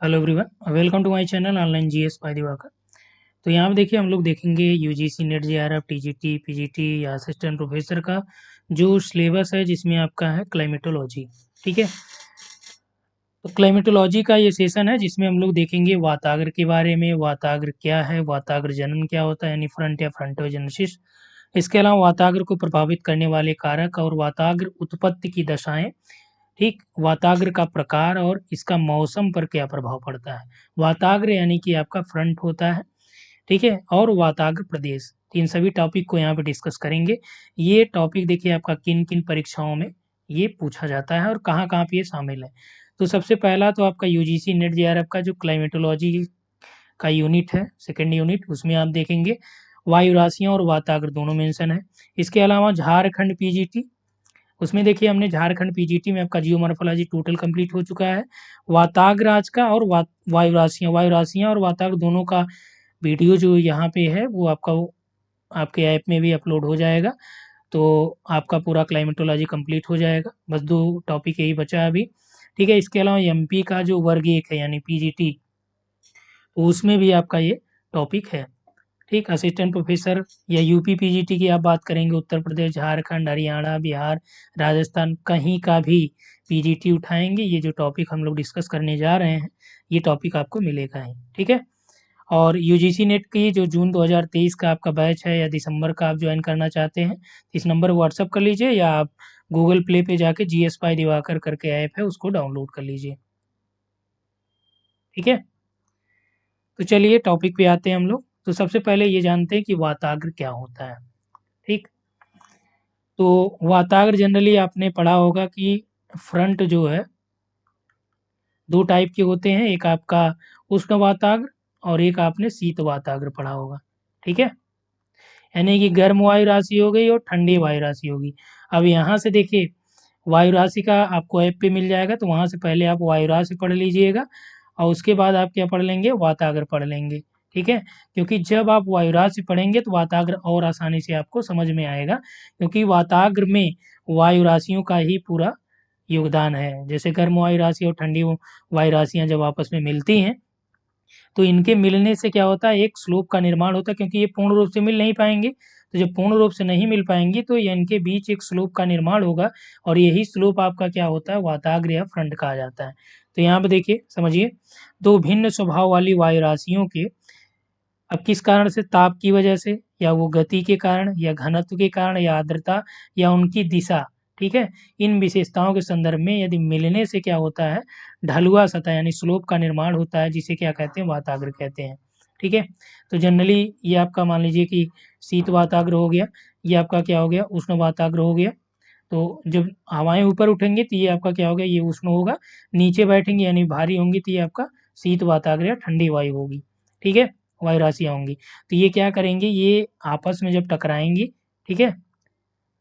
Hello everyone, welcome to my channel online GS by Divakar. तो यहाँ पे देखिए हम लोग देखेंगे UGC NET JRF TGT PGT या असिस्टेंट प्रोफेसर का जो सिलेबस है जिसमें आपका है क्लाइमेटोलॉजी। ठीक है, तो क्लाइमेटोलॉजी का ये सेशन है जिसमें हम लोग देखेंगे वाताग्र के बारे में। वाताग्र क्या है, वाताग्र जनन क्या होता है यानी फ्रंट या फ्रंटोजेनेसिस। इसके अलावा वाताग्र को प्रभावित करने वाले कारक और वाताग्र उत्पत्ति की दशाएं। ठीक, वाताग्र का प्रकार और इसका मौसम पर क्या प्रभाव पड़ता है। वाताग्र यानी कि आपका फ्रंट होता है, ठीक है, और वाताग्र प्रदेश। तो इन सभी टॉपिक को यहाँ पे डिस्कस करेंगे। ये टॉपिक देखिए आपका किन किन परीक्षाओं में ये पूछा जाता है और कहाँ कहाँ पे ये शामिल है। तो सबसे पहला तो आपका यूजीसी नेट जेआरएफ का जो क्लाइमेटोलॉजी का यूनिट है, सेकेंड यूनिट, उसमें आप देखेंगे वायु राशियाँ और वाताग्र दोनों मेंशन है। इसके अलावा झारखंड पीजीटी, उसमें देखिए हमने झारखंड पीजीटी में आपका जियोमॉर्फोलॉजी टोटल कंप्लीट हो चुका है। वाताग्र आज का और वायु राशियाँ और वाताग्र दोनों का वीडियो जो यहाँ पे है वो आपके ऐप में भी अपलोड हो जाएगा। तो आपका पूरा क्लाइमेटोलॉजी कंप्लीट हो जाएगा। बस 2 टॉपिक यही बचा है अभी। ठीक है, इसके अलावा एमपी का जो वर्ग 1 है यानी पीजीटी, उसमें भी आपका ये टॉपिक है। ठीक, असिस्टेंट प्रोफेसर या यूपी पीजीटी की आप बात करेंगे, उत्तर प्रदेश, झारखंड, हरियाणा, बिहार, राजस्थान, कहीं का भी पीजीटी उठाएंगे, ये जो टॉपिक हम लोग डिस्कस करने जा रहे हैं ये टॉपिक आपको मिलेगा ही। ठीक है, और यूजीसी नेट की जो जून 2023 का आपका बैच है या दिसंबर का आप ज्वाइन करना चाहते हैं, इस नंबर पर व्हाट्सअप कर लीजिए या आप गूगल प्ले पे जाके जीएस बाय दिवाकर करके ऐप है उसको डाउनलोड कर लीजिए। ठीक है, तो चलिए टॉपिक पे आते हैं हम लोग। तो सबसे पहले ये जानते हैं कि वाताग्र क्या होता है। ठीक, तो वाताग्र जनरली आपने पढ़ा होगा कि फ्रंट जो है 2 टाइप के होते हैं, एक आपका उष्ण वाताग्र और एक आपने शीत वाताग्र पढ़ा होगा। ठीक है, यानी कि गर्म वायु राशि हो गई और ठंडी वायु राशि होगी। अब यहाँ से देखिए वायु राशि का आपको ऐप पे मिल जाएगा, तो वहाँ से पहले आप वायु राशि पढ़ लीजिएगा और उसके बाद आप क्या पढ़ लेंगे, वाताग्र पढ़ लेंगे। ठीक है, क्योंकि जब आप वायु राशि पढ़ेंगे तो वाताग्र और आसानी से आपको समझ में आएगा, क्योंकि वाताग्र में वायु राशियों का ही पूरा योगदान है। जैसे गर्म वायु राशि और ठंडी वायु राशियाँ जब आपस में मिलती हैं तो इनके मिलने से क्या होता है, एक स्लोप का निर्माण होता है, क्योंकि ये पूर्ण रूप से मिल नहीं पाएंगे। तो जब पूर्ण रूप से नहीं मिल पाएंगी तो ये इनके बीच एक स्लोप का निर्माण होगा और यही स्लोप आपका क्या होता है, वाताग्र या फ्रंट कहा जाता है। तो यहाँ पे देखिए समझिए, 2 भिन्न स्वभाव वाली वायु राशियों के अब किस कारण से, ताप की वजह से या वो गति के कारण या घनत्व के कारण या आर्द्रता या उनकी दिशा, ठीक है, इन विशेषताओं के संदर्भ में यदि मिलने से क्या होता है, ढलुआ सतह यानी स्लोप का निर्माण होता है, जिसे क्या कहते हैं, वाताग्र कहते हैं। ठीक है, तो जनरली ये आपका मान लीजिए कि शीत वाताग्र हो गया, ये आपका क्या हो गया, उष्ण वाताग्र हो गया। तो जब हवाएं ऊपर उठेंगी तो ये आपका क्या हो गया, ये उष्ण होगा। नीचे बैठेंगे यानी भारी होंगी तो ये आपका शीत वाताग्र या ठंडी वायु होगी। ठीक है, वायु राशियाँ होंगी। तो ये क्या करेंगे, ये आपस में जब टकराएंगी, ठीक है,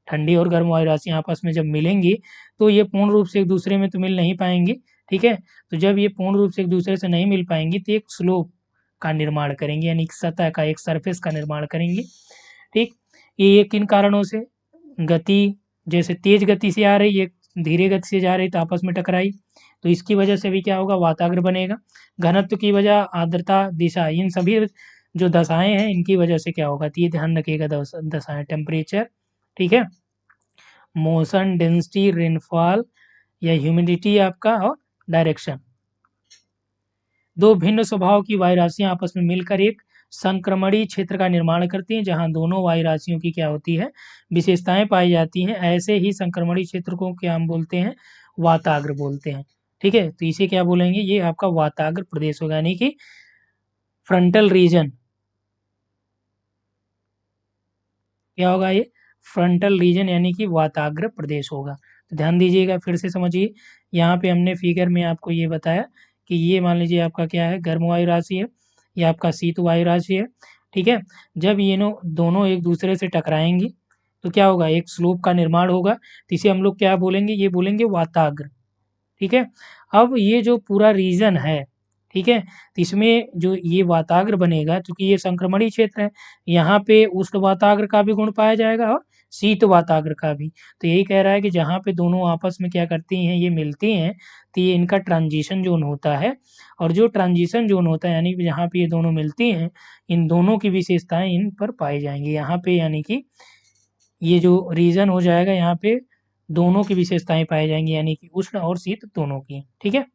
ठंडी और गर्म वायु राशियाँ आपस में जब मिलेंगी तो ये पूर्ण रूप से एक दूसरे में तो मिल नहीं पाएंगी। ठीक है, तो जब ये पूर्ण रूप से एक दूसरे से नहीं मिल पाएंगी तो एक स्लोप का निर्माण करेंगे, यानी एक सतह का, एक सरफेस का निर्माण करेंगे। ठीक, ये किन कारणों से, गति, जैसे तेज गति से आ रही है, धीरे गति से जा रही तो आपस में टकराई, तो इसकी वजह से भी क्या होगा, वाताग्र बनेगा। घनत्व की वजह, आर्द्रता, दिशा, इन सभी जो दशाएं हैं इनकी वजह से क्या होगा, तो ये ध्यान रखिएगा, दशाएं, टेम्परेचर, ठीक है, मोशन, डेंसिटी, रेनफॉल या ह्यूमिडिटी आपका, और डायरेक्शन। 2 भिन्न स्वभाव की वायु राशियां आपस में मिलकर एक संक्रमणीय क्षेत्र का निर्माण करती हैं, जहां दोनों वायु राशियों की क्या होती है, विशेषताएं पाई जाती हैं। ऐसे ही संक्रमणीय क्षेत्र को क्या हम बोलते हैं, वाताग्र बोलते हैं। ठीक है, तो इसे क्या बोलेंगे, ये आपका वाताग्र प्रदेश होगा, यानी कि फ्रंटल रीजन। क्या होगा ये, फ्रंटल रीजन यानी कि वाताग्र प्रदेश होगा। तो ध्यान दीजिएगा, फिर से समझिए, यहाँ पे हमने फिगर में आपको ये बताया कि ये मान लीजिए आपका क्या है, गर्म वायु राशि है, ये आपका शीत वायु राशि है। ठीक है, जब ये दोनों एक दूसरे से टकराएंगी तो क्या होगा, एक स्लोप का निर्माण होगा, तो इसे हम लोग क्या बोलेंगे, ये बोलेंगे वाताग्र। ठीक है, अब ये जो पूरा रीजन है, ठीक है, तो इसमें जो ये वाताग्र बनेगा, क्योंकि ये संक्रमणीय क्षेत्र है, यहाँ पे उष्ण वाताग्र का भी गुण पाया जाएगा और शीत वाताग्र का भी। तो यही कह रहा है कि जहाँ पे दोनों आपस में क्या करती हैं, ये मिलती हैं, तो ये इनका ट्रांजिशन ज़ोन होता है। और जो ट्रांजिशन ज़ोन होता है यानी कि जहाँ पे ये दोनों मिलती हैं, इन दोनों की विशेषताएँ इन पर पाई जाएँगी। यहाँ पे यानी कि ये जो रीजन हो जाएगा, यहाँ पे दोनों की विशेषताएँ पाई जाएँगी, यानी कि उष्ण और शीत दोनों की। ठीक है?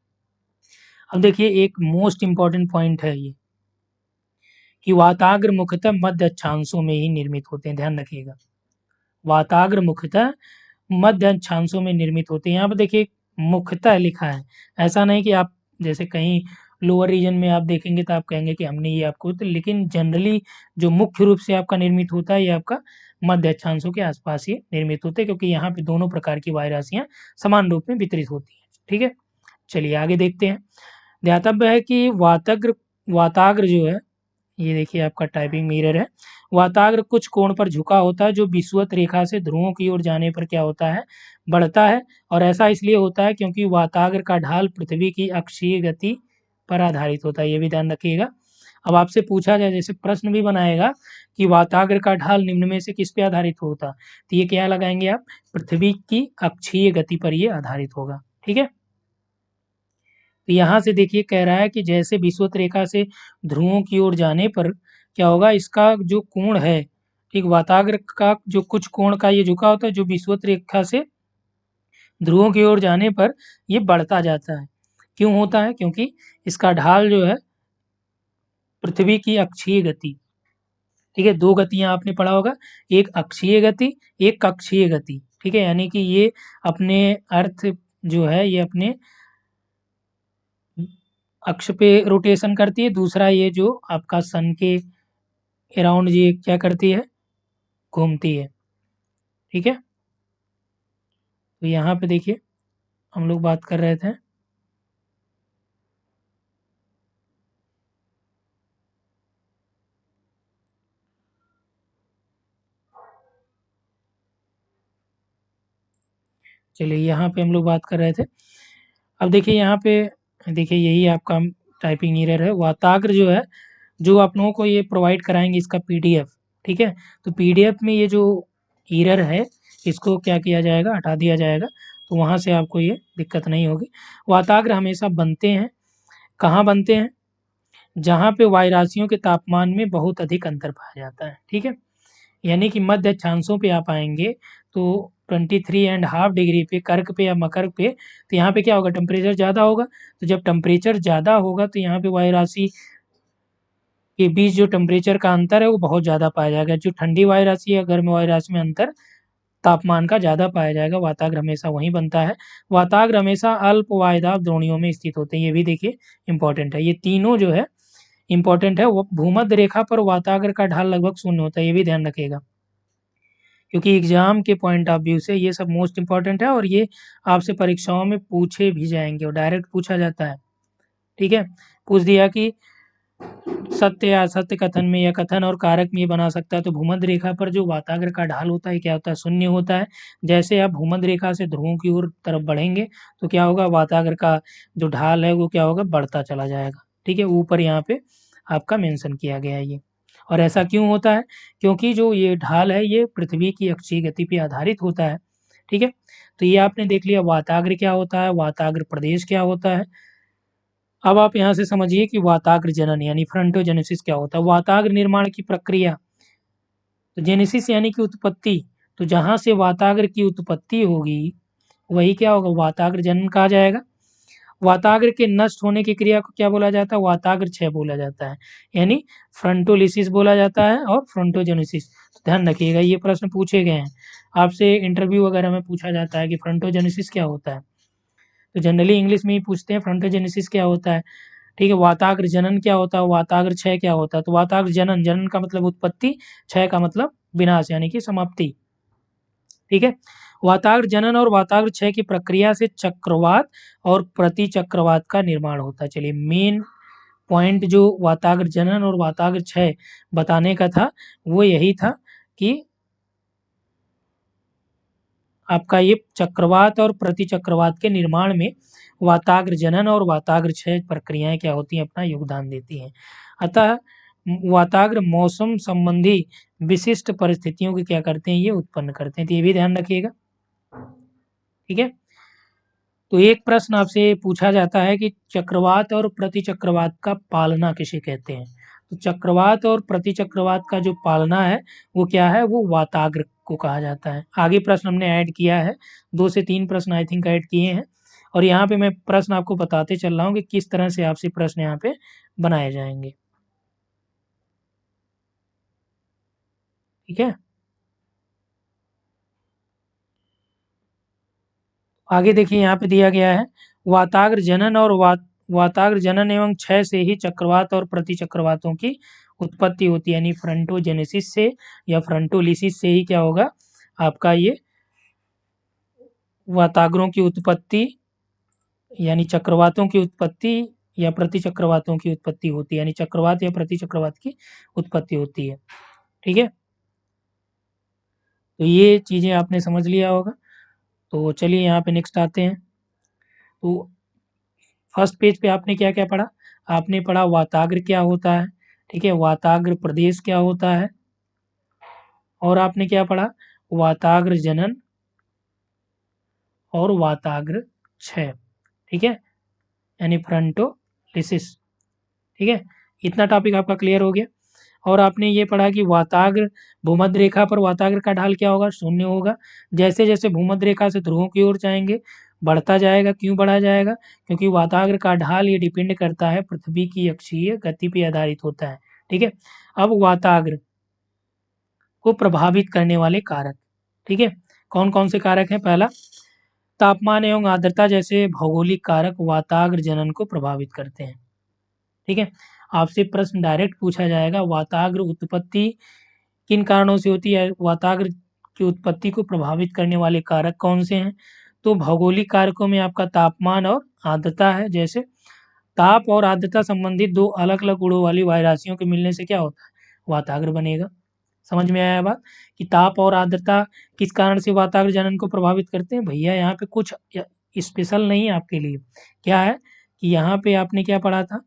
अब देखिए एक मोस्ट इम्पोर्टेंट पॉइंट है ये, कि वाताग्र मुख्यतः मध्य अक्षांशों में ही निर्मित होते हैं, ध्यान रखिएगा। वाताग्र मुख्यतः मध्य अक्षांशों में निर्मित होते हैं। यहाँ पर देखिए मुख्यतः लिखा है, ऐसा नहीं कि आप जैसे कहीं लोअर रीजन में आप देखेंगे तो आप कहेंगे कि हमने ये आपको, तो लेकिन जनरली जो मुख्य रूप से आपका निर्मित होता है, ये आपका मध्य अक्षांशों के आसपास ही निर्मित होते हैं, क्योंकि यहाँ पे दोनों प्रकार की वायु राशियाँ समान रूप में वितरित होती हैं। ठीक है, चलिए आगे देखते हैं। ध्यातव्य है कि वाताग्र जो है, ये देखिए आपका टाइपिंग मिरर है। वाताग्र कुछ कोण पर झुका होता है, जो विषुवत रेखा से ध्रुवों की ओर जाने पर क्या होता है, बढ़ता है। और ऐसा इसलिए होता है क्योंकि वाताग्र का ढाल पृथ्वी की अक्षीय गति पर आधारित होता है, ये भी ध्यान रखिएगा। अब आपसे पूछा जाए, जैसे प्रश्न भी बनाएगा कि वाताग्र का ढाल निम्न में से किस पे आधारित होता, तो ये क्या लगाएंगे आप, पृथ्वी की अक्षीय गति पर ये आधारित होगा। ठीक है, तो यहाँ से देखिए कह रहा है कि जैसे विषुवत रेखा से ध्रुवों की ओर जाने पर क्या होगा, इसका जो कोण है, ठीक, वाताग्र का जो कुछ कोण का ये झुका होता है, जो विषुवत रेखा से ध्रुवों की ओर जाने पर ये बढ़ता जाता है। क्यों होता है, क्योंकि इसका ढाल जो है पृथ्वी की अक्षीय गति, ठीक है, दो गतियां आपने पढ़ा होगा, एक अक्षीय गति, एक कक्षीय गति। ठीक है, यानी कि ये अपने अर्थ जो है ये अपने अक्ष पे रोटेशन करती है, दूसरा ये जो आपका सन के अराउंड ये क्या करती है, घूमती है। ठीक है, तो यहाँ पे देखिए हम लोग बात कर रहे थे, चलिए यहाँ पे हम लोग बात कर रहे थे। अब देखिए यहाँ पे देखिए यही आपका टाइपिंग एरर है। वाताग्र जो है, जो आप लोगों को ये प्रोवाइड कराएंगे इसका पीडीएफ, ठीक है, तो पीडीएफ में ये जो एरर है इसको क्या किया जाएगा, हटा दिया जाएगा, तो वहाँ से आपको ये दिक्कत नहीं होगी। वाताग्र हमेशा बनते हैं, कहाँ बनते हैं, जहाँ पे वायु राशियों के तापमान में बहुत अधिक अंतर पाया जाता है। ठीक है, यानी कि मध्य अक्षांशों पे आप आएंगे तो 23.5 डिग्री पे, कर्क पे या मकर पे, तो यहाँ पे क्या होगा, टेम्परेचर ज़्यादा होगा। तो जब टेम्परेचर ज़्यादा होगा तो यहाँ पे वायु राशि के बीच जो टेम्परेचर का अंतर है वो बहुत ज़्यादा पाया जाएगा। जो ठंडी वायु राशि है, गर्म वायु राशि में अंतर तापमान का ज़्यादा पाया जाएगा। वाताग्र हमेशा वहीं बनता है। वाताग्र हमेशा अल्प वायुदाब द्रोणियों में स्थित होते हैं, ये भी देखिए इंपॉर्टेंट है। ये तीनों जो है इंपॉर्टेंट है। वो भूमध्य रेखा पर वाताग्र का ढाल लगभग शून्य होता है, ये भी ध्यान रखिएगा, क्योंकि एग्जाम के पॉइंट ऑफ व्यू से ये सब मोस्ट इंपॉर्टेंट है, और ये आपसे परीक्षाओं में पूछे भी जाएंगे और डायरेक्ट पूछा जाता है। ठीक है, पूछ दिया कि सत्य या असत्य कथन में या कथन और कारक में ये बना सकता है, तो भूमध्य रेखा पर जो वाताग्र का ढाल होता है क्या होता है, शून्य होता है। जैसे आप भूमध्य रेखा से ध्रुवों की ओर तरफ बढ़ेंगे तो क्या होगा, वाताग्र का जो ढाल है वो क्या होगा, बढ़ता चला जाएगा। ठीक है, ऊपर यहाँ पे आपका मेंशन किया गया है ये। और ऐसा क्यों होता है, क्योंकि जो ये ढाल है ये पृथ्वी की अक्षीय गति पे आधारित होता है। ठीक है, तो ये आपने देख लिया वाताग्र क्या होता है, वाताग्र प्रदेश क्या होता है। अब आप यहाँ से समझिए कि वाताग्र जनन यानी फ्रंटोजेनेसिस क्या होता है। वाताग्र निर्माण की प्रक्रिया, तो जेनेसिस यानी कि उत्पत्ति, तो जहाँ से वाताग्र की उत्पत्ति होगी वही क्या होगा, वाताग्र जनन कहा जाएगा। वाताग्र के नष्ट होने की क्रिया को क्या बोला जाता है, वाताग्र क्षय बोला जाता है, यानी फ्रंटोलिसिस बोला जाता है और फ्रंटोजेनेसिस। तो ध्यान रखिएगा ये प्रश्न पूछे गए हैं आपसे, इंटरव्यू वगैरह में पूछा जाता है कि फ्रंटोजेनेसिस क्या होता है, तो जनरली इंग्लिश में ही पूछते हैं फ्रंटोजेनेसिस क्या होता है। ठीक है, वाताग्र जनन क्या होता है, वाताग्र क्षय क्या होता है। तो वाताग्र जनन, जनन का मतलब उत्पत्ति, क्षय का मतलब विनाश यानी कि समाप्ति। ठीक है, वाताग्र जनन और वाताग्र क्षय की प्रक्रिया से चक्रवात और प्रतिचक्रवात का निर्माण होता है। चलिए मेन पॉइंट जो वाताग्र जनन और वाताग्र क्षय बताने का था वो यही था कि आपका ये चक्रवात और प्रतिचक्रवात के निर्माण में वाताग्र जनन और वाताग्र क्षय प्रक्रियाएं क्या होती हैं, अपना योगदान देती हैं। अतः वाताग्र मौसम संबंधी विशिष्ट परिस्थितियों की क्या करते हैं, ये उत्पन्न करते हैं। तो ये भी ध्यान रखिएगा। ठीक है। तो एक प्रश्न आपसे पूछा जाता है कि चक्रवात और प्रतिचक्रवात का पालना किसे कहते हैं। तो चक्रवात और प्रतिचक्रवात का जो पालना है वो क्या है, वो वाताग्र को कहा जाता है। आगे प्रश्न हमने ऐड किया है, 2 से 3 प्रश्न आई थिंक ऐड किए हैं, और यहाँ पे मैं प्रश्न आपको बताते चल रहा हूँ कि किस तरह से आपसे प्रश्न यहाँ पे बनाए जाएंगे। ठीक है। आगे देखिए यहाँ पे दिया गया है, वाताग्र जनन और वाताग्र जनन एवं क्षय से ही चक्रवात और प्रतिचक्रवातों की उत्पत्ति होती है, यानी फ्रंटोजेनेसिस से या फ्रंटोलिसिस से ही क्या होगा, आपका ये वाताग्रों की उत्पत्ति यानी चक्रवातों की उत्पत्ति या प्रतिचक्रवातों की उत्पत्ति होती है, यानी चक्रवात या प्रतिचक्रवात की उत्पत्ति होती है। ठीक है। तो ये चीजें आपने समझ लिया होगा। तो चलिए यहाँ पे नेक्स्ट आते हैं। तो फर्स्ट पेज पे आपने क्या क्या पढ़ा, आपने पढ़ा वाताग्र क्या होता है। ठीक है, वाताग्र प्रदेश क्या होता है, और आपने क्या पढ़ा, वाताग्र जनन और वाताग्र क्षय। ठीक है, यानी फ्रंटोलिसिस। ठीक है, इतना टॉपिक आपका क्लियर हो गया। और आपने ये पढ़ा कि वाताग्र भूमध्य रेखा पर वाताग्र का ढाल क्या होगा, शून्य होगा। जैसे जैसे भूमध्य रेखा से ध्रुवों की ओर जाएंगे बढ़ता जाएगा। क्यों बढ़ा जाएगा, क्योंकि वाताग्र का ढाल ये डिपेंड करता है पृथ्वी की अक्षीय गति पर आधारित होता है। ठीक है, अब वाताग्र को प्रभावित करने वाले कारक। ठीक है, कौन कौन से कारक हैं, पहला तापमान एवं आर्द्रता जैसे भौगोलिक कारक वाताग्र जनन को प्रभावित करते हैं। ठीक है, आपसे प्रश्न डायरेक्ट पूछा जाएगा, वाताग्र उत्पत्ति किन कारणों से होती है, वाताग्र की उत्पत्ति को प्रभावित करने वाले कारक कौन से हैं। तो भौगोलिक कारकों में आपका तापमान और आर्द्रता है। जैसे ताप और आर्द्रता संबंधित दो अलग अलग गुणों वाली वायुराशियों के मिलने से क्या होता है, वाताग्र बनेगा। समझ में आया बात, कि ताप और आर्द्रता किस कारण से वाताग्र जनन को प्रभावित करते हैं। भैया यहाँ पे कुछ स्पेशल नहीं है आपके लिए, क्या है कि यहाँ पे आपने क्या पढ़ा था,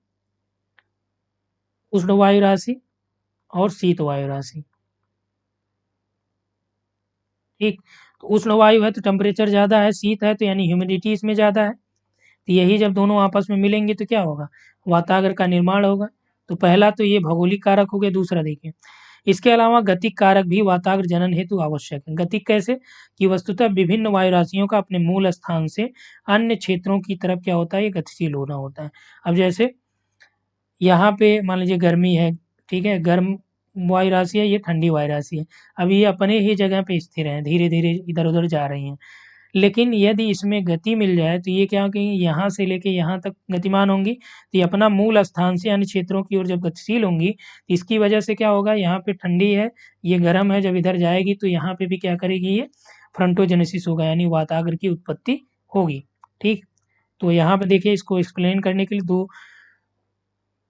उष्ण वायु राशि और शीत वायु राशि। ठीक, तो उष्ण वायु है तो टेम्परेचर ज़्यादा है, शीत है तो यानी ह्यूमिडिटी इसमें ज़्यादा है। तो यही जब दोनों आपस में मिलेंगे तो क्या होगा, वाताग्र का निर्माण होगा। तो पहला तो ये भौगोलिक कारक हो गया। दूसरा देखिए, इसके अलावा गतिक कारक भी वाताग्र जनन हेतु आवश्यक है। गतिक कैसे, कि वस्तुतः विभिन्न वायु राशियों का अपने मूल स्थान से अन्य क्षेत्रों की तरफ क्या होता है, ये गतिशील होना होता है। अब जैसे यहाँ पे मान लीजिए गर्मी है, ठीक है, गर्म वायु राशि है, ये ठंडी वायु राशि है। अब ये अपने ही जगह पे स्थिर हैं, धीरे धीरे इधर उधर जा रही हैं। लेकिन यदि इसमें गति मिल जाए तो ये क्या कहेंगे, यहाँ से लेके यहाँ तक गतिमान होंगी, तो ये अपना मूल स्थान से अन्य क्षेत्रों की ओर जब गतिशील होंगी तो इसकी वजह से क्या होगा, यहाँ पे ठंडी है, ये गर्म है, जब इधर जाएगी तो यहाँ पे भी क्या करेगी, ये फ्रंटोजेनेसिस होगा, यानी वाताग्र की उत्पत्ति होगी। ठीक, तो यहाँ पे देखिए, इसको एक्सप्लेन करने के लिए दो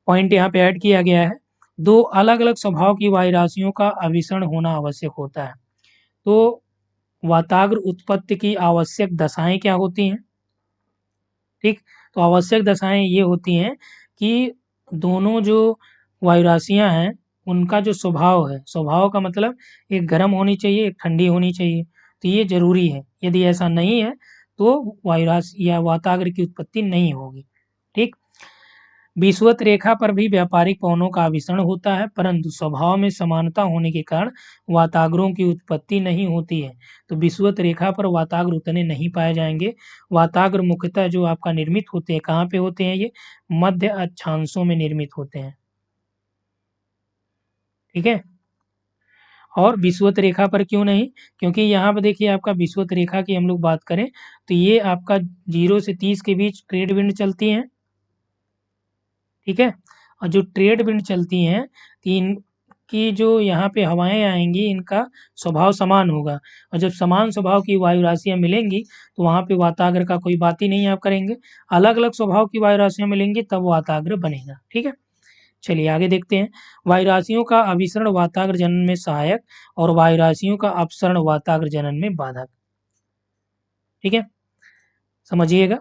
पॉइंट यहाँ पे ऐड किया गया है। दो अलग अलग स्वभाव की वायु राशियों का अभिसरण होना आवश्यक होता है। तो वाताग्र उत्पत्ति की आवश्यक दशाएं क्या होती हैं। ठीक, तो आवश्यक दशाएं ये होती हैं कि दोनों जो वायु राशियां हैं उनका जो स्वभाव है, स्वभाव का मतलब एक गर्म होनी चाहिए, एक ठंडी होनी चाहिए। तो ये जरूरी है, यदि ऐसा नहीं है तो वायु राशि या वाताग्र की उत्पत्ति नहीं होगी। ठीक, विषुवत रेखा पर भी व्यापारिक पवनों का आविष्रण होता है, परंतु स्वभाव में समानता होने के कारण वाताग्रों की उत्पत्ति नहीं होती है। तो विषुवत रेखा पर वाताग्र उतने नहीं पाए जाएंगे। वाताग्र मुख्यतः जो आपका निर्मित होते हैं, कहाँ पे होते हैं, ये मध्य अक्षांशों में निर्मित होते हैं। ठीक है, और विषुवत रेखा पर क्यों नहीं, क्योंकि यहाँ पर देखिए आपका विषुवत रेखा की हम लोग बात करें तो ये आपका 0 से 30 के बीच ट्रेड विंड चलती हैं। ठीक है, और जो ट्रेड विंड चलती हैं तो इनकी जो यहाँ पे हवाएं आएंगी, इनका स्वभाव समान होगा, और जब समान स्वभाव की वायु राशियाँ मिलेंगी तो वहाँ पे वाताग्र का कोई बात ही नहीं आप करेंगे। अलग अलग स्वभाव की वायु राशियाँ मिलेंगी तब वाताग्र बनेगा। ठीक है, चलिए आगे देखते हैं। वायु राशियों का अभिसरण वाताग्र जनन में सहायक और वायु राशियों का अपसरण वाताग्र जनन में बाधक। ठीक है, समझिएगा।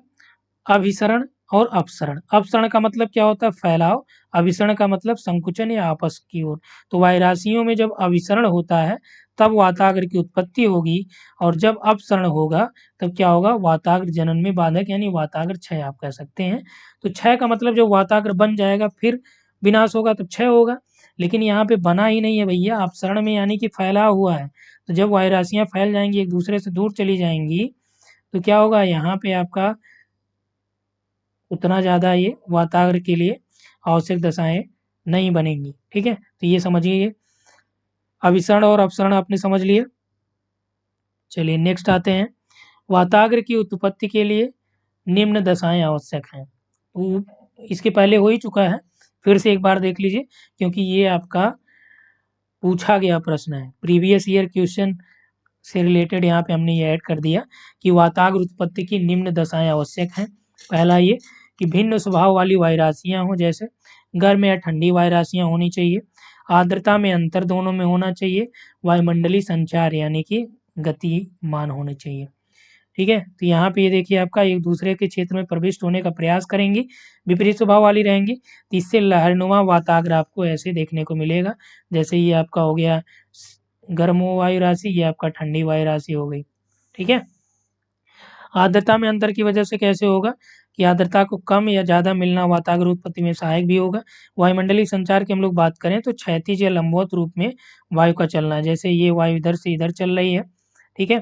अभिसरण और अपसरण। अपसरण का मतलब क्या होता है? फैलाव। अभिसरण का मतलब संकुचन या आपस की ओर। तो वायुराशियों में जब अभिसरण होता है तब वाताग्र की उत्पत्ति होगी, और जब अपसरण होगा तब क्या होगा? वाताग्र जनन में बाधक, यानी वाताग्र क्षय आप कह सकते हैं। तो क्षय का मतलब जब वाताग्र बन जाएगा फिर विनाश होगा तब क्षय होगा, लेकिन यहाँ पे बना ही नहीं है भैया, अपसरण में यानी कि फैला हुआ है। तो जब वायुराशियाँ फैल जाएंगी, एक दूसरे से दूर चली जाएंगी, तो क्या होगा? यहाँ पे आपका उतना ज़्यादा ये वातावरण के लिए आवश्यक दशाएं नहीं बनेंगी। ठीक है, तो ये समझिए, ये अभिसरण और अपसरण आपने समझ लिया। चलिए नेक्स्ट आते हैं। वाताग्र की उत्पत्ति के लिए निम्न दशाएं आवश्यक हैं। तो इसके पहले हो ही चुका है, फिर से एक बार देख लीजिए, क्योंकि ये आपका पूछा गया प्रश्न है, प्रीवियस ईयर क्वेश्चन से रिलेटेड यहाँ पे हमने ये ऐड कर दिया कि वाताग्र उत्पत्ति की निम्न दशाएं आवश्यक हैं। पहला ये कि भिन्न स्वभाव वाली वायुराशियाँ हों, जैसे गर्म या ठंडी वायुराशियाँ होनी चाहिए, आर्द्रता में अंतर दोनों में होना चाहिए, वायुमंडलीय संचार यानी कि गतिमान होने चाहिए। ठीक है, तो यहाँ पे ये देखिए आपका एक दूसरे के क्षेत्र में प्रविष्ट होने का प्रयास करेंगी, विपरीत स्वभाव वाली रहेंगी, तो इससे लहरनुमा वाताग्र आपको ऐसे देखने को मिलेगा। जैसे ये आपका हो गया गर्म वायु राशि, ये आपका ठंडी वायु राशि हो गई। ठीक है, आर्द्रता में अंतर की वजह से कैसे होगा कि आर्द्रता को कम या ज़्यादा मिलना वाताग्र उत्पत्ति में सहायक भी होगा। वायुमंडलीय संचार की हम लोग बात करें तो क्षैतिज या लंबवत रूप में वायु का चलना, जैसे ये वायु इधर से इधर चल रही है। ठीक है,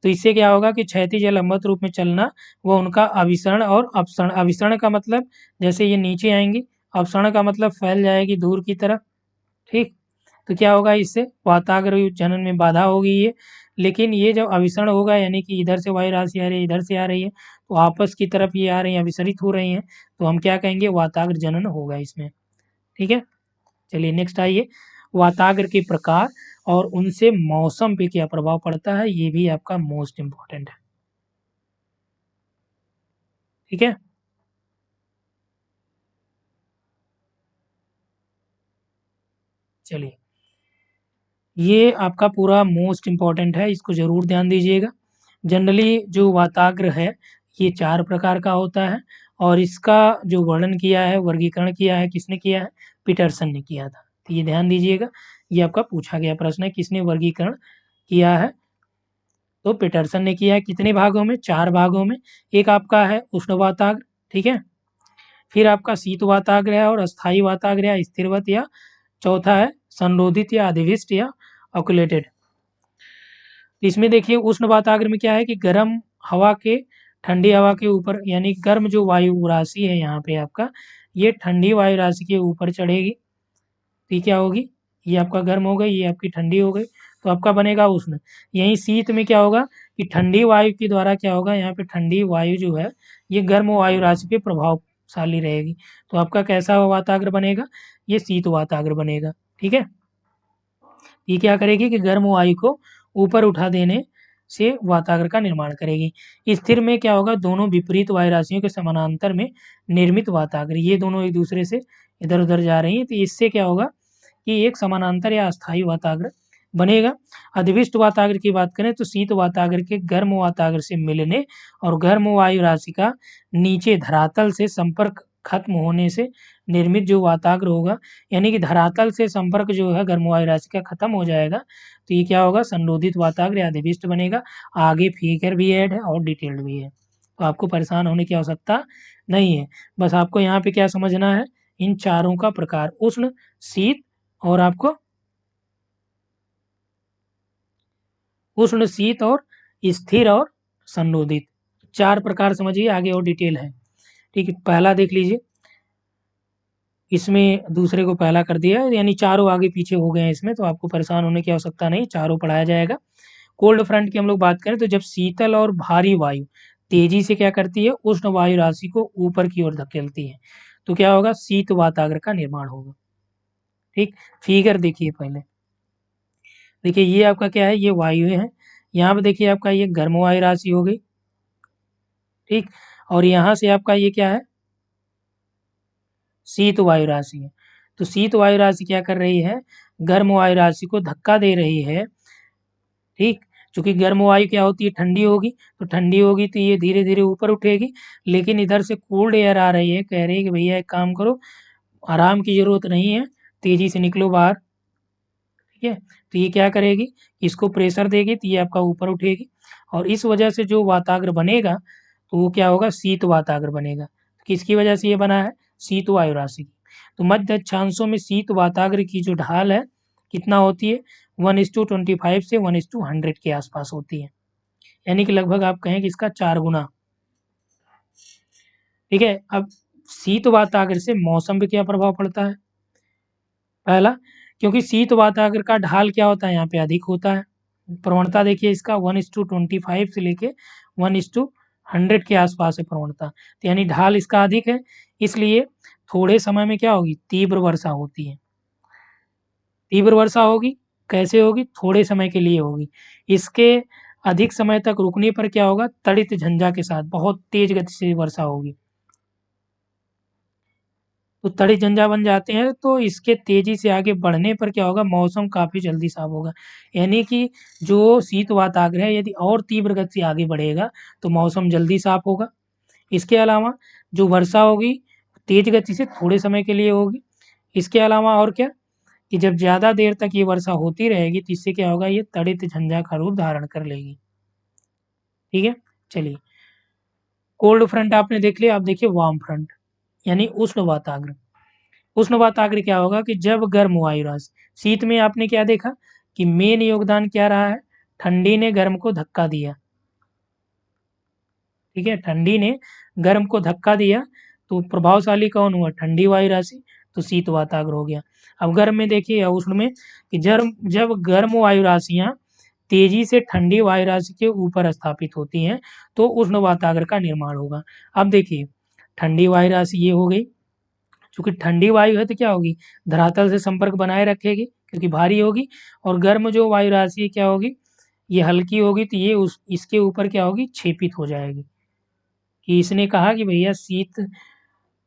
तो इससे क्या होगा कि क्षैतिज या लंबवत रूप में चलना, वो उनका अभिसरण और अपसरण। अभिसरण का मतलब जैसे ये नीचे आएंगी, अपसरण का मतलब फैल जाएगी दूर की तरफ। ठीक, तो क्या होगा? इससे वाताग्र जनन में बाधा होगी ये। लेकिन ये जब अभिसरण होगा, यानी कि इधर से वायु राशि आ रही है, इधर से आ रही है, तो आपस की तरफ ये आ रही है, अभिसरित हो रही हैं, तो हम क्या कहेंगे? वाताग्र जनन होगा इसमें। ठीक है, चलिए नेक्स्ट आइए। वाताग्र के प्रकार और उनसे मौसम पे क्या प्रभाव पड़ता है, ये भी आपका मोस्ट इम्पोर्टेंट है। ठीक है, चलिए ये आपका पूरा मोस्ट इम्पोर्टेंट है, इसको जरूर ध्यान दीजिएगा। जनरली जो वाताग्र है ये 4 प्रकार का होता है, और इसका जो वर्णन किया है, वर्गीकरण किया है, किसने किया है? पीटरसन ने किया था। तो ये ध्यान दीजिएगा, ये आपका पूछा गया प्रश्न है, किसने वर्गीकरण किया है? तो पीटरसन ने किया है। कितने भागों में? 4 भागों में। एक आपका है उष्ण वाताग्र, ठीक है, फिर आपका शीत वाताग्र है, और अस्थायी वाताग्र या स्थिरवत, या चौथा है संरोधित या अधिविष्ट या ऑकुलेटेड। इसमें देखिए उष्ण वाताग्र में क्या है कि गर्म हवा के ठंडी हवा के ऊपर, यानी गर्म जो वायु राशि है यहाँ पे आपका, ये ठंडी वायु राशि के ऊपर चढ़ेगी, तो ये क्या होगी? ये आपका गर्म हो गई, ये आपकी ठंडी हो गई, तो आपका बनेगा उष्ण। यहीं शीत में क्या होगा कि ठंडी वायु के द्वारा क्या होगा, यहाँ पे ठंडी वायु जो है ये गर्म वायु राशि पे प्रभावशाली रहेगी, तो आपका कैसा वाताग्र बनेगा? ये शीत वाताग्र बनेगा। ठीक है, ये क्या करेगी कि गर्म वायु को ऊपर उठा देने से वाताग्र का निर्माण करेगी। स्थिर में क्या होगा? दोनों विपरीत वायु राशियों के समानांतर में निर्मित वाताग्र, ये दोनों एक दूसरे से इधर उधर जा रही हैं, तो इससे क्या होगा कि एक समानांतर या अस्थायी वाताग्र बनेगा। अधिविष्ट वाताग्र की बात करें तो शीत वाताग्र के गर्म वाताग्र से मिलने और गर्म वायु राशि का नीचे धरातल से संपर्क खत्म होने से निर्मित जो वाताग्र होगा, यानी कि धरातल से संपर्क जो है गर्म वायु राशि का खत्म हो जाएगा, तो ये क्या होगा? संरोधित वाताग्र या अधिविष्ट बनेगा। आगे फिगर भी ऐड है और डिटेल्ड भी है, तो आपको परेशान होने की आवश्यकता नहीं है। बस आपको यहाँ पे क्या समझना है? इन चारों का प्रकार, उष्ण, शीत और आपको उष्ण, शीत और स्थिर और संरोधित, 4 प्रकार समझिए। आगे और डिटेल है। ठीक है, पहला देख लीजिए, इसमें दूसरे को पहला कर दिया है, यानी चारों आगे पीछे हो गए हैं इसमें, तो आपको परेशान होने की आवश्यकता नहीं, चारों पढ़ाया जाएगा। कोल्ड फ्रंट की हम लोग बात करें तो जब शीतल और भारी वायु तेजी से क्या करती है? उष्ण वायु राशि को ऊपर की ओर धकेलती है, तो क्या होगा? शीत वाताग्र का निर्माण होगा। ठीक, फिगर देखिए पहले, देखिए ये आपका क्या है? ये वायु है, यहाँ पे देखिए आपका ये गर्म वायु राशि हो गई। ठीक, और यहाँ से आपका ये क्या है? शीत वायु राशि है। तो शीत वायु राशि क्या कर रही है? गर्म वायु राशि को धक्का दे रही है। ठीक, चूंकि गर्म वायु क्या होती है, ठंडी होगी, तो ठंडी होगी तो ये धीरे धीरे ऊपर उठेगी, लेकिन इधर से कोल्ड एयर आ रही है, कह रही है कि भैया एक काम करो, आराम की जरूरत नहीं है, तेजी से निकलो बाहर। ठीक है, तो ये क्या करेगी, इसको प्रेशर देगी तो ये आपका ऊपर उठेगी, और इस वजह से जो वाताग्र बनेगा तो वो क्या होगा, शीत वाताग्र बनेगा। किसकी वजह से ये बना है, शीत वायु राशि की। तो मध्य अक्षांशों में शीत वाताग्र की जो ढाल है कितना होती है, 1:25 से 1:100 के आसपास होती है, यानी कि लगभग आप कहें कि इसका 4 गुना। ठीक है, अब शीत वाताग्र से मौसम पे क्या प्रभाव पड़ता है, पहला, क्योंकि शीत वाताग्र का ढाल क्या होता है, यहाँ पे अधिक होता है, प्रवणता देखिए इसका 1:25 से लेके 1:100 के आसपास है प्रवणता, तो यानी ढाल इसका अधिक है, इसलिए थोड़े समय में क्या होगी, तीव्र वर्षा होती है। तीव्र वर्षा होगी, कैसे होगी, थोड़े समय के लिए होगी, इसके अधिक समय तक रुकने पर क्या होगा, तड़ित झंझा के साथ बहुत तेज गति से वर्षा होगी। तो तड़ित झंझा बन जाते हैं, तो इसके तेजी से आगे बढ़ने पर क्या होगा, मौसम काफी जल्दी साफ होगा, यानी कि जो शीत वाताग्र है यदि और तीव्र गति से आगे बढ़ेगा तो मौसम जल्दी साफ होगा। इसके अलावा जो वर्षा होगी तेज गति से थोड़े समय के लिए होगी। इसके अलावा और क्या, कि जब ज़्यादा देर तक ये वर्षा होती रहेगी तो इससे क्या होगा, ये तड़ित झंझा का रूप धारण कर लेगी। ठीक है, चलिए, कोल्ड फ्रंट आपने देख लिया, आप देखिए वार्म फ्रंट यानी उष्ण वाताग्र। उष्ण वाताग्र क्या होगा कि जब गर्म वायु राशि, शीत में आपने क्या देखा कि मेन योगदान क्या रहा है, ठंडी ने गर्म को धक्का दिया। ठीक है, ठंडी ने गर्म को धक्का दिया, तो प्रभावशाली कौन हुआ, ठंडी वायु राशि, तो शीत वाताग्र हो गया। अब गर्म में देखिए या उष्ण में, कि जब गर्म वायु राशियां तेजी से ठंडी वायु राशि के ऊपर स्थापित होती हैं तो उष्ण वाताग्र का निर्माण होगा। अब देखिए, ठंडी वायु राशि ये हो गई, चूंकि ठंडी वायु है तो क्या होगी, धरातल से संपर्क बनाए रखेगी क्योंकि भारी होगी, और गर्म जो वायु राशि क्या होगी, ये हल्की होगी, तो ये इसके ऊपर क्या होगी, क्षेपित हो जाएगी। कि इसने कहा कि भैया शीत,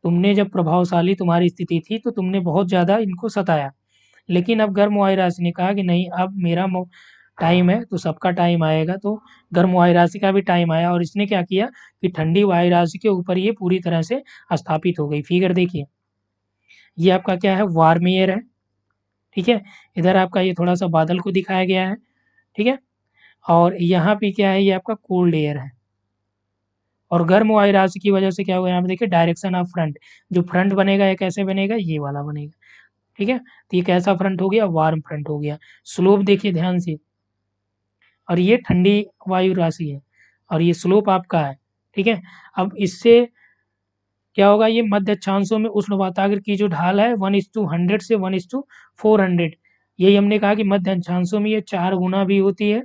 तुमने जब प्रभावशाली तुम्हारी स्थिति थी तो तुमने बहुत ज़्यादा इनको सताया, लेकिन अब गर्म वायु राशि ने कहा कि नहीं, अब मेरा टाइम है तो सबका टाइम आएगा, तो गर्म वायु राशि का भी टाइम आया, और इसने क्या किया कि ठंडी वायु राशि के ऊपर ये पूरी तरह से स्थापित हो गई। फिगर देखिए, ये आपका क्या है, वार्म एयर है। ठीक है, इधर आपका ये थोड़ा सा बादल को दिखाया गया है। ठीक है, और यहाँ पे क्या है, ये आपका कोल्ड एयर है, और गर्म वायु राशि की वजह से क्या होगा, यहाँ पे देखिए डायरेक्शन ऑफ फ्रंट, जो फ्रंट बनेगा ये कैसे बनेगा, ये वाला बनेगा। ठीक है, तो ये कैसा फ्रंट हो गया, वार्म फ्रंट हो गया। स्लोप देखिए ध्यान से, और ये ठंडी वायु राशि है, और ये स्लोप आपका है। ठीक है, अब इससे क्या होगा, ये मध्य अक्षांशों में उष्ण वाताग्र की जो ढाल है 1:100 से 1:400, यही हमने कहा कि मध्य अक्षांशों में ये 4 गुना भी होती है,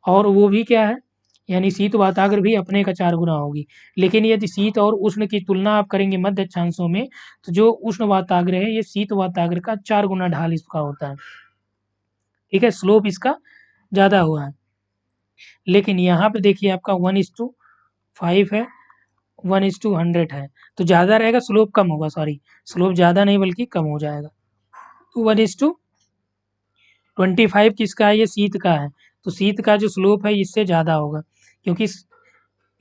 और वो भी क्या है, यानी शीत वाताग्र भी अपने का 4 गुना होगी। लेकिन यदि शीत और उष्ण की तुलना आप करेंगे मध्य अक्षांशों में, तो जो उष्ण वाताग्र है ये शीत वाताग्र का 4 गुना ढाल इसका होता है। ठीक है, स्लोप इसका ज़्यादा हुआ है, लेकिन यहाँ पे देखिए आपका 1:5 है, 1:100 है, तो ज़्यादा रहेगा, स्लोप कम होगा, सॉरी, स्लोप ज़्यादा नहीं बल्कि कम हो जाएगा। तो 1:25 किसका है, ये शीत का है, तो शीत का जो स्लोप है इससे ज़्यादा होगा, क्योंकि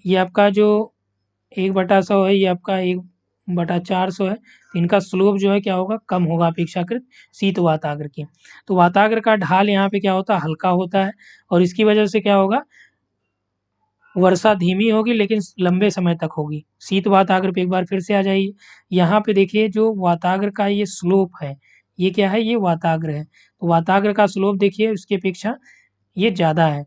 ये आपका जो 1/100 है, ये आपका 1/400 है, तो इनका स्लोप जो है क्या होगा, कम होगा अपेक्षाकृत शीत वाताग्र के। तो वाताग्र का ढाल यहाँ पे क्या होता है, हल्का होता है, और इसकी वजह से क्या होगा, वर्षा धीमी होगी लेकिन लंबे समय तक होगी। शीत वाताग्र पे एक बार फिर से आ जाइए, यहाँ पे देखिए जो वाताग्र का ये स्लोप है, ये क्या है, ये वाताग्र है, तो वाताग्र का स्लोप देखिए उसकी अपेक्षा ये ज़्यादा है।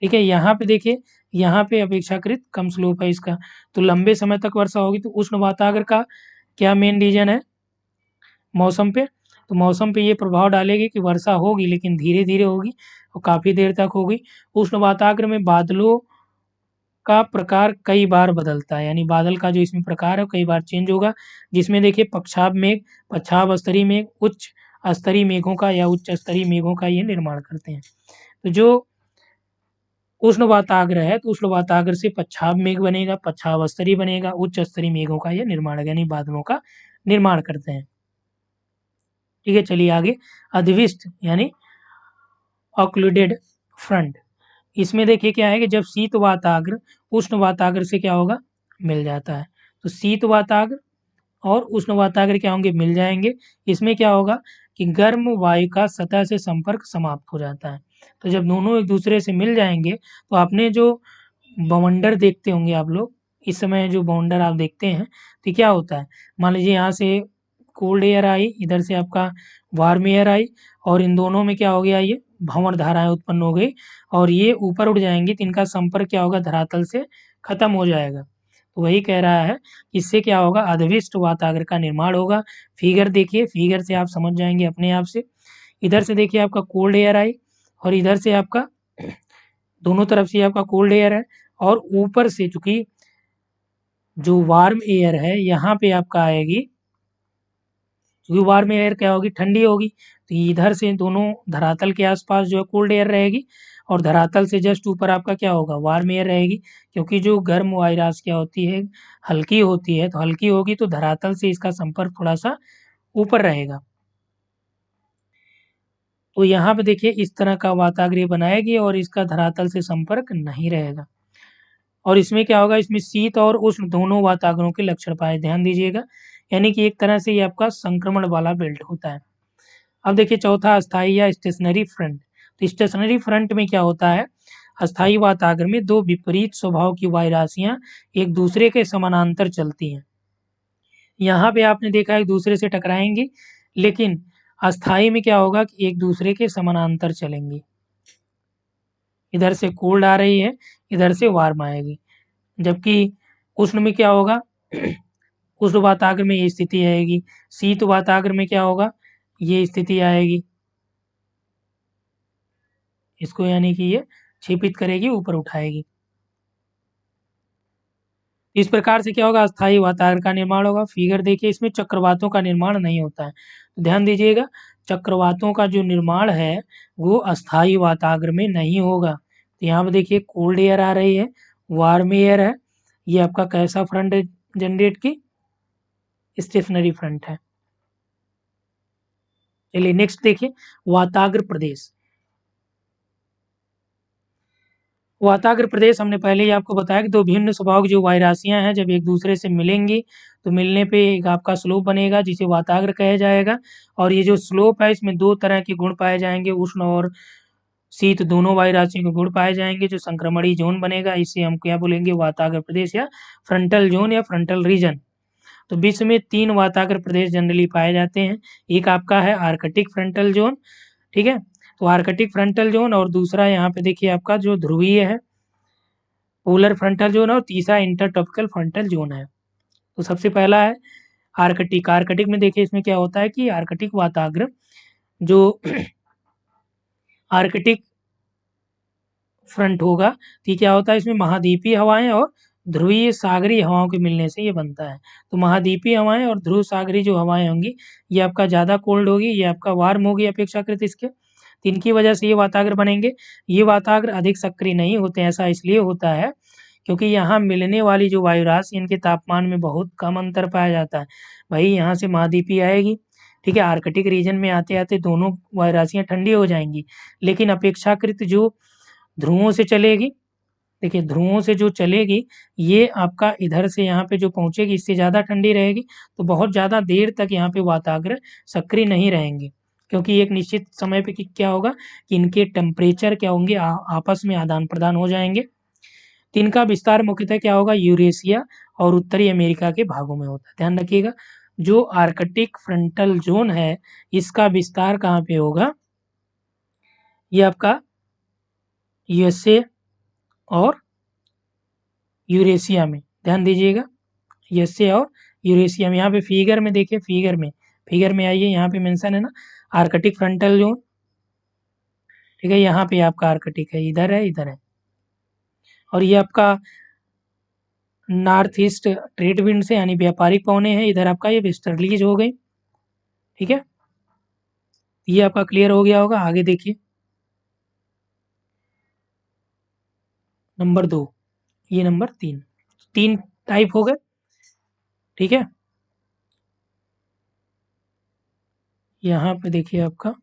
ठीक है, यहाँ पे देखिए, यहाँ पे अपेक्षाकृत कम स्लोप है इसका, तो लंबे समय तक वर्षा होगी। तो उष्ण वाताग्र का क्या मेन रीजन है, मौसम पे, तो मौसम पे ये प्रभाव डालेगी कि वर्षा होगी लेकिन धीरे धीरे होगी और काफ़ी देर तक होगी। उष्ण वाताग्र में बादलों का प्रकार कई बार बदलता है, यानी बादल का जो इसमें प्रकार है कई बार चेंज होगा, जिसमें देखिए पक्षाभ मेघ, पच्छाभ स्तरीय मेघ, उच्च स्तरीय मेघों का या उच्च स्तरीय मेघों का ये निर्माण करते हैं। तो जो उष्ण वाताग्र है तो उष्ण वाताग्र से पच्छाभ मेघ बनेगा, पच्छाभ स्तरीय बनेगा, उच्च स्तरीय मेघों का ये निर्माण, यानी बादलों का निर्माण करते हैं। ठीक है, चलिए आगे। अधिविष्ट यानी ऑक्लूडेड फ्रंट, इसमें देखिए क्या है कि जब शीत वाताग्र उष्ण वाताग्र से क्या होगा, मिल जाता है। तो शीत वाताग्र और उष्ण वाताग्र क्या होंगे, मिल जाएंगे। इसमें क्या होगा कि गर्म वायु का सतह से संपर्क समाप्त हो जाता है। तो जब दोनों एक दूसरे से मिल जाएंगे तो आपने जो बवंडर देखते होंगे आप लोग, इस समय जो बवंडर आप देखते हैं, तो क्या होता है, मान लीजिए यहाँ से कोल्ड एयर आई, इधर से आपका वार्म एयर आई, और इन दोनों में क्या हो गया, ये भंवर धाराएं उत्पन्न हो गई और ये ऊपर उठ जाएंगी, तो इनका संपर्क क्या होगा, धरातल से खत्म हो जाएगा। तो वही कह रहा है, इससे क्या होगा, अधिविष्ट वाताग्र का निर्माण होगा। फिगर देखिए, फिगर से आप समझ जाएंगे अपने आप से। इधर से देखिए आपका कोल्ड एयर आई और इधर से आपका दोनों तरफ से आपका कोल्ड एयर है, और ऊपर से चूंकि जो वार्म एयर है यहाँ पे आपका आएगी, क्योंकि वार्म एयर क्या होगी, ठंडी होगी, तो इधर से दोनों धरातल के आसपास जो है कोल्ड एयर रहेगी, और धरातल से जस्ट ऊपर आपका क्या होगा, वार्म एयर रहेगी। क्योंकि जो गर्म वायरास क्या होती है, हल्की होती है, तो हल्की होगी तो धरातल से इसका संपर्क थोड़ा सा ऊपर रहेगा। तो यहाँ पे देखिए इस तरह का वाताग्र बनाएगी और इसका धरातल से संपर्क नहीं रहेगा। और इसमें क्या होगा, इसमें शीत और उष्ण दोनों वाताग्रों के लक्षण पाए, ध्यान दीजिएगा। यानी कि एक तरह से ये आपका संक्रमण वाला बेल्ट होता है। अब देखिए चौथा, अस्थाई या स्टेशनरी फ्रंट। तो स्टेशनरी फ्रंट में क्या होता है, अस्थाई वाताग्र में दो विपरीत स्वभाव की वायुराशियां एक दूसरे के समानांतर चलती हैं। यहाँ पे आपने देखा एक दूसरे से टकराएंगी, लेकिन अस्थाई में क्या होगा कि एक दूसरे के समानांतर चलेंगी। इधर से कोल्ड आ रही है, इधर से वार्म आएगी। जबकि उष्ण में क्या होगा, उष्ण वाताग्र में ये स्थिति आएगी, शीत वाताग्र में क्या होगा, ये स्थिति आएगी। इसको यानी कि ये क्षेपित करेगी, ऊपर उठाएगी। इस प्रकार से क्या होगा, अस्थाई वाताग्र का निर्माण होगा। फिगर देखिए, इसमें चक्रवातों का निर्माण नहीं होता है, तो ध्यान दीजिएगा, चक्रवातों का जो निर्माण है वो अस्थाई वाताग्र में नहीं होगा। तो यहाँ पे देखिए कोल्ड एयर आ रही है, वार्म एयर है, ये आपका कैसा फ्रंट जनरेट की, स्टेशनरी फ्रंट है। चलिए नेक्स्ट देखिए, वाताग्र प्रदेश। वाताग्र प्रदेश हमने पहले ही आपको बताया कि दो भिन्न स्वभाव की जो वायुराशियां हैं जब एक दूसरे से मिलेंगी तो मिलने पे एक आपका स्लोप बनेगा जिसे वाताग्र कहा जाएगा। और ये जो स्लोप है इसमें दो तरह के गुण पाए जाएंगे, उष्ण और शीत दोनों वायुराशियों के गुण पाए जाएंगे, जो संक्रमणीय जोन बनेगा इसे हम क्या बोलेंगे, वाताग्र प्रदेश या फ्रंटल जोन या फ्रंटल रीजन। तो विश्व में 3 वाताग्र प्रदेश जनरली पाए जाते हैं। एक आपका है आर्कटिक फ्रंटल जोन, ठीक है, तो आर्कटिक फ्रंटल जोन, और दूसरा यहाँ पे देखिए आपका जो ध्रुवीय है, पोलर फ्रंटल जोन, और तीसरा इंटरट्रॉपिकल फ्रंटल जोन है। तो सबसे पहला है आर्कटिक। आर्कटिक में देखिए इसमें क्या होता है कि आर्कटिक वाताग्र जो आर्कटिक फ्रंट होगा, तो ये क्या होता है, इसमें महाद्वीपीय हवाएं और ध्रुवीय सागरीय हवाओं के मिलने से ये बनता है। तो महाद्वीपीय हवाएं और ध्रुव सागरीय जो हवाएं होंगी ये आपका ज़्यादा कोल्ड होगी, ये आपका वार्म होगी अपेक्षाकृत इसके, तो इनकी वजह से ये वाताग्र बनेंगे। ये वाताग्र अधिक सक्रिय नहीं होते हैं, ऐसा इसलिए होता है क्योंकि यहाँ मिलने वाली जो वायुराशि इनके तापमान में बहुत कम अंतर पाया जाता है। भाई यहाँ से महाद्वीपीय आएगी, ठीक है, आर्कटिक रीजन में आते आते दोनों वायुराशियाँ ठंडी हो जाएंगी, लेकिन अपेक्षाकृत जो ध्रुवों से चलेगी, देखिए ध्रुवों से जो चलेगी ये आपका इधर से यहाँ पे जो पहुँचेगी इससे ज़्यादा ठंडी रहेगी, तो बहुत ज़्यादा देर तक यहाँ पे वाताग्र सक्रिय नहीं रहेंगे, क्योंकि एक निश्चित समय पे क्या होगा कि इनके टेम्परेचर क्या होंगे, आपस में आदान प्रदान हो जाएंगे। तो इनका विस्तार मुख्यतः क्या होगा, यूरेशिया और उत्तरी अमेरिका के भागों में होता है। ध्यान रखिएगा, जो आर्कटिक फ्रंटल जोन है इसका विस्तार कहाँ पे होगा, ये आपका यूएसए और यूरेशिया में। ध्यान दीजिएगा, यूएसए और यूरेशिया में। यहाँ पे फिगर में देखिए, फिगर में आइए, यहाँ पे मेंशन है ना आर्कटिक फ्रंटल जोन, ठीक है, यहाँ पे आपका आर्कटिक है, इधर है, इधर है, और ये आपका नॉर्थ ईस्ट ट्रेड विंड से यानी व्यापारिक पवने हैं, इधर आपका ये वेस्टर्लीज हो गई, ठीक है, ये आपका क्लियर हो गया होगा। आगे देखिए नंबर 2, ये नंबर 3, 3 टाइप हो गए, ठीक है। यहाँ पे देखिए आपका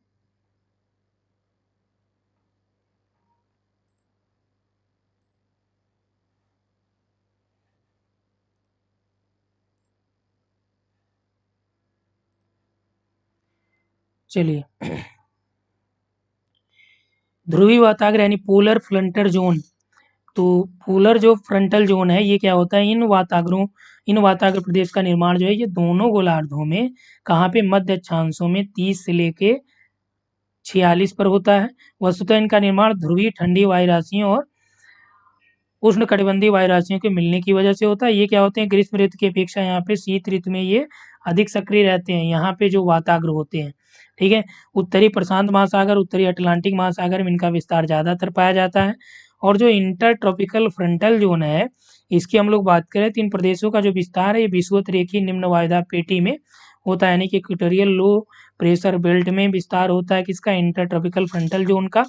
चलिए ध्रुवीय वाताग्र यानी पोलर फ्रंटल जोन। तो पोलर जो फ्रंटल जोन है ये क्या होता है, इन वाताग्र प्रदेश का निर्माण जो है ये दोनों गोलार्धों में कहाँ पे मध्य अक्षांशों में 30 से लेके 46 पर होता है। वस्तुतः इनका निर्माण ध्रुवीय ठंडी वायुराशियों और उष्णकटिबंधीय वायुराशियों के मिलने की वजह से होता है। ये क्या होते हैं, ग्रीष्म ऋतु की अपेक्षा यहाँ पे शीत ऋतु में ये अधिक सक्रिय रहते हैं, यहाँ पे जो वाताग्र होते हैं। ठीक है, उत्तरी प्रशांत महासागर, उत्तरी अटलांटिक महासागर में इनका विस्तार ज़्यादातर पाया जाता है। और जो इंटर ट्रॉपिकल फ्रंटल जोन है, इसकी हम लोग बात करें तो इन प्रदेशों का जो विस्तार है ये विषुवत रेखीय निम्न वायुदाब पेटी में होता है, यानी कि इक्वेटोरियल लो प्रेशर बेल्ट में विस्तार होता है किसका, इंटर ट्रॉपिकल फ्रंटल जोन का।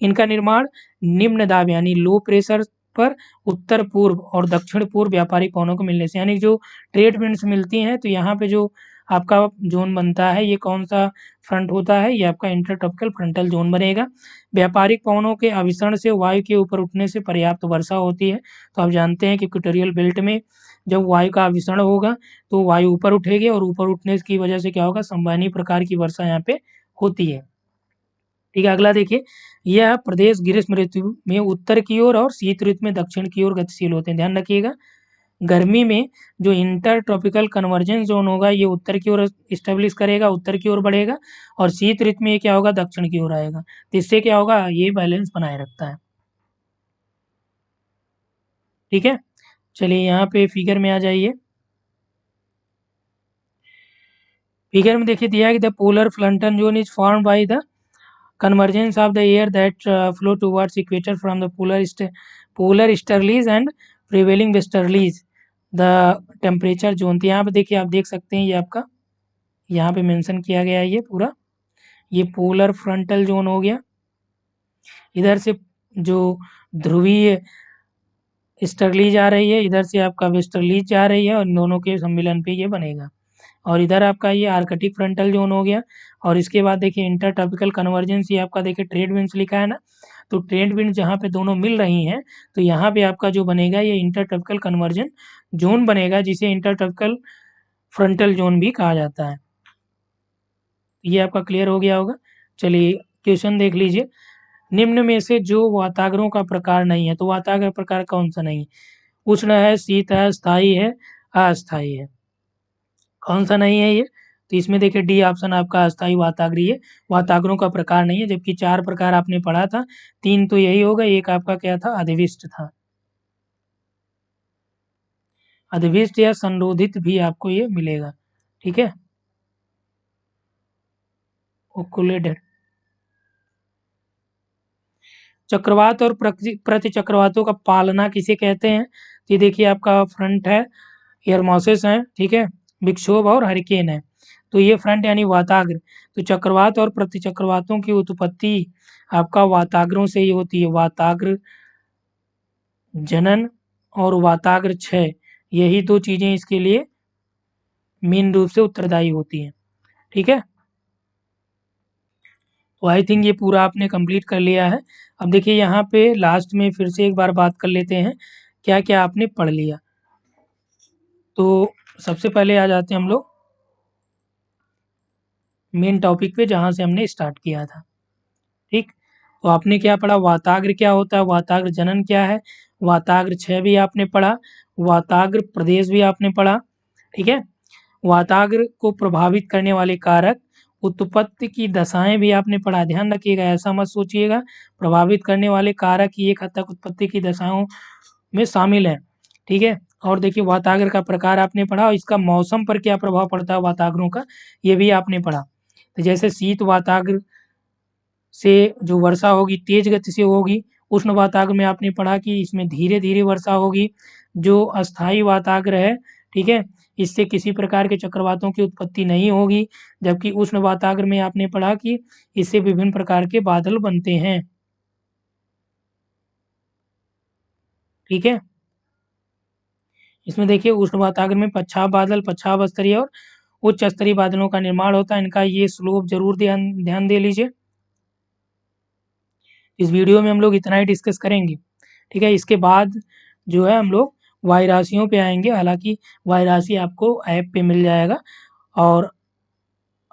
इनका निर्माण निम्न दाब यानी लो प्रेशर पर उत्तर पूर्व और दक्षिण पूर्व व्यापारिक पवनों को मिलने से, यानी जो ट्रेड विंड्स मिलती हैं तो यहाँ पे जो आपका जोन बनता है ये कौन सा फ्रंट होता है, ये आपका इंटर ट्रॉपिकल फ्रंटल जोन बनेगा। व्यापारिक पवनों के अभिसरण से वायु के ऊपर उठने से पर्याप्त वर्षा होती है। तो आप जानते हैं कि इक्वेटोरियल बेल्ट में जब वायु का अभिसरण होगा तो वायु ऊपर उठेगी और ऊपर उठने की वजह से क्या होगा, संवहनीय प्रकार की वर्षा यहाँ पे होती है। ठीक है, अगला देखिए, यह प्रदेश ग्रीष्म ऋतु में उत्तर की ओर और शीत ऋतु में दक्षिण की ओर गतिशील होते हैं। ध्यान रखिएगा, गर्मी में जो इंटर ट्रॉपिकल कन्वर्जेंस जोन होगा ये उत्तर की ओर इस्टेब्लिश करेगा, उत्तर की ओर बढ़ेगा, और शीत ऋतु में ये क्या होगा, दक्षिण की ओर आएगा। तो इससे क्या होगा, ये बैलेंस बनाए रखता है। ठीक है, चलिए यहाँ पे फिगर में आ जाइए। फिगर में देखिए दिया है कि the polar frontal zone is formed by the convergence of the air that flow towards equator from the polar easterlies and prevailing westerlies the temperature zone। तो यहाँ पे देखिए, आप देख सकते हैं ये आपका यहाँ पे मेंशन किया गया है ये पूरा, ये पोलर फ्रंटल जोन हो गया। इधर से जो ध्रुवीय ईस्टर्लीज आ रही है, इधर से आपका वेस्टर्लीज जा रही है, और इन दोनों के सम्मिलन पे ये बनेगा। और इधर आपका ये आर्कटिक फ्रंटल जोन हो गया। और इसके बाद देखिए इंटर ट्रॉपिकल कन्वर्जेंस, ये आपका देखिए ट्रेड विंड्स लिखा है ना, तो ट्रेड विंड जहाँ पे दोनों मिल रही हैं तो यहाँ पे आपका जो बनेगा ये इंटर ट्रॉपिकल कन्वर्जन जोन बनेगा, जिसे इंटर ट्रॉपिकल फ्रंटल जोन भी कहा जाता है। ये आपका क्लियर हो गया होगा। चलिए क्वेश्चन देख लीजिए, निम्न में से जो वाताग्रों का प्रकार नहीं है, तो वाताग्र प्रकार कौन सा नहीं है, उष्ण है, शीत है, स्थायी है, अस्थायी है, कौन सा नहीं है ये, तो इसमें देखिए डी ऑप्शन आपका अस्थायी वाताग्रीय वाताग्रों का प्रकार नहीं है, जबकि 4 प्रकार आपने पढ़ा था, 3 तो यही होगा, एक आपका क्या था, अधिविष्ट था। अधिविष्ट या संरोधित भी आपको ये मिलेगा। ठीक है, ओकुलेटेड। चक्रवात और प्रति चक्रवातों का पालना किसे कहते हैं, ये देखिए आपका फ्रंट है, एयरमॉसेस है, ठीक है, विक्षोभ और हरिकेन है। तो ये फ्रंट यानी वाताग्र। तो चक्रवात और प्रति चक्रवातों की उत्पत्ति आपका वाताग्रों से ही होती है। वाताग्र जनन और वाताग्र क्षय, यही दो चीजें इसके लिए मेन रूप से उत्तरदायी होती हैं। ठीक है, तो आई थिंक ये पूरा आपने कंप्लीट कर लिया है। अब देखिए यहाँ पे लास्ट में फिर से एक बार बात कर लेते हैं क्या क्या आपने पढ़ लिया। तो सबसे पहले आ जाते हैं हम लोग मेन टॉपिक पे जहाँ से हमने स्टार्ट किया था। ठीक, तो आपने क्या पढ़ा, वाताग्र क्या होता है, वाताग्र जनन क्या है, वाताग्र क्षय भी आपने पढ़ा, वाताग्र प्रदेश भी आपने पढ़ा। ठीक है, वाताग्र को प्रभावित करने वाले कारक, उत्पत्ति की दशाएं भी आपने पढ़ा। ध्यान रखिएगा, ऐसा मत सोचिएगा प्रभावित करने वाले कारक ही एक हद तक उत्पत्ति की दशाओं में शामिल है। ठीक है, और देखिए वाताग्र का प्रकार आपने पढ़ा, और इसका मौसम पर क्या प्रभाव पड़ता है वाताग्रों का, ये भी आपने पढ़ा। तो जैसे शीत वाताग्र से जो वर्षा होगी तेज गति से होगी, उष्ण वाताग्र में आपने पढ़ा कि इसमें धीरे धीरे वर्षा होगी। जो अस्थाई वाताग्र है, ठीक है, इससे किसी प्रकार के चक्रवातों की उत्पत्ति नहीं होगी। जबकि उष्ण वाताग्र में आपने पढ़ा कि इससे विभिन्न प्रकार के बादल बनते हैं। ठीक है, इसमें देखिए उष्ण वाताग्र में पच्छाव बादल, पच्छाव स्तरीय और उच्च स्तरीय बादलों का निर्माण होता है। इनका ये स्लोप जरूर ध्यान दे लीजिए। इस वीडियो में हम लोग इतना ही डिस्कस करेंगे, ठीक है। इसके बाद जो है हम लोग वाई राशियों पे आएंगे। हालांकि वाई राशि आपको ऐप पे मिल जाएगा, और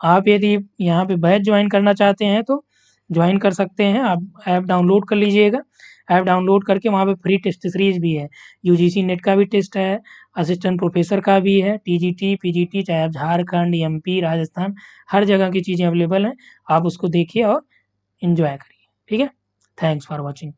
आप यदि यहाँ पे बैच ज्वाइन करना चाहते हैं तो ज्वाइन कर सकते हैं। आप ऐप डाउनलोड कर लीजिएगा। ऐप डाउनलोड करके वहाँ पे फ्री टेस्ट सीरीज भी है। यूजीसी नेट का भी टेस्ट है, असिस्टेंट प्रोफेसर का भी है, टीजीटी पीजीटी, चाहे आप झारखंड, एमपी, राजस्थान, हर जगह की चीज़ें अवेलेबल हैं। आप उसको देखिए और इन्जॉय करिए, ठीक है। Thanks for watching.